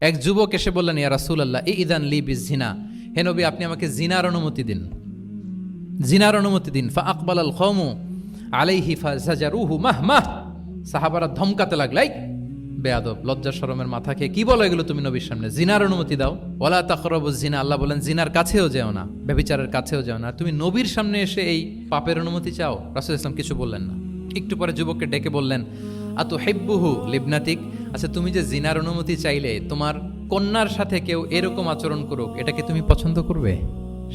এক যুবক এসে বললেন, ইয়া রাসূলুল্লাহ ইযান লি বিযিনা, হে নবী আপনি আমাকে জিনার অনুমতি দিন, জিনার অনুমতি দিন। ফা আকবালাল কওমু আলাইহি ফাজাজারুহু মাহমাহ, সাহাবারা ধমকাতে লাগলাই, বেয়াদব, লজ্জা শরমের মাথা খেয়ে কি বলো এগুলো তুমি নবীর সামনে, জিনার অনুমতি দাও। ওয়ালা তাকরাবুজ জিনা, আল্লাহ বলেন জিনার কাছেও যেও না, ব্যভিচারের কাছেও যেও না, তুমি নবীর সামনে এসে এই পাপের অনুমতি চাও। রাসূল ইসলাম কিছু বললেন না। একটু পরে যুবককে ডেকে বললেন, আতুহিব্বুহু লিবনাতিক, আচ্ছা তুমি যে জিনার অনুমতি চাইলে তোমার কন্যার সাথে কেউ এরকম আচরণ করুক, এটাকে তুমি পছন্দ করবে?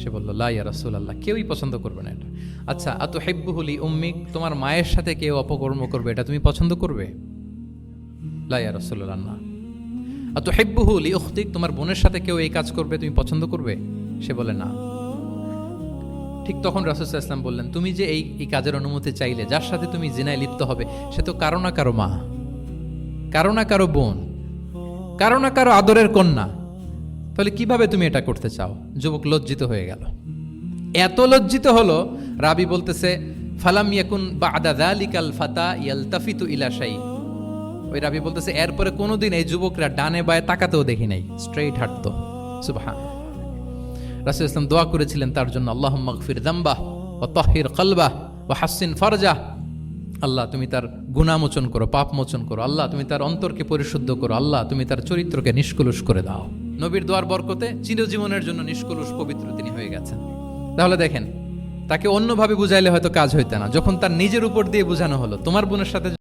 সে বলল, লা ইয়া রাসূলুল্লাহ, কেউই পছন্দ করবে না এটা। আচ্ছা আতুহিব্বুহু লি উম্মিক, তোমার মায়ের সাথে কেউ অপকর্ম করবে, এটা তুমি পছন্দ করবে? লা ইয়া রাসূলুল্লাহ, না। আতুহিব্বুহু লি উখতিক, তোমার বোনের সাথে কেউ এই কাজ করবে, তুমি পছন্দ করবে? সে বলে না। ঠিক তখন রাসূল সাল্লাল্লাহু আলাইহি ওয়াসাল্লাম বললেন, তুমি যে এই কাজের অনুমতি চাইলে, যার সাথে তুমি জিনায় লিপ্ত হবে, সে তো কারো না কারো মা, কারো না কারো বোন, কারো না কারো আদরের কন্যা, তাহলে কিভাবে তুমি এটা করতে চাও? যুবক লজ্জিত হয়ে গেল, এত লজ্জিত হলো, রাবি বলতেছে ফালাম ইয়াকুন বা'দা যালিকাল ফাতা ইয়ালতাফিতু ইলা শাই, ওই রাবি বলতেছে এরপরে কোনোদিন এই যুবকরা ডানে বায়ে তাকাতেও দেখি নাই, স্ট্রেইট হাঁটতো। সুবহান। রাসূল ইসলাম দোয়া করেছিলেন তার জন্য, আল্লাহুম্মা গফির যামবাহ ওয়া তাহহির কলবাহ ওয়া হাসসিন ফারজাহ, আল্লাহ তুমি তার গুনাহ মোচন করো, পাপ মোচন করো, আল্লাহ তুমি তার অন্তরকে পরিশুদ্ধ করো, আল্লাহ তুমি তার চরিত্রকে নিষ্কলুষ করে দাও। নবীর দোয়ার বরকতে চিরজীবনের জন্য নিষ্কলুষ পবিত্র তিনি হয়ে গেছেন। তাহলে দেখেন, তাকে অন্যভাবে বুঝাইলে হয়তো কাজ হইতে না, যখন তার নিজের উপর দিয়ে বোঝানো হলো, তোমার বোনের সাথে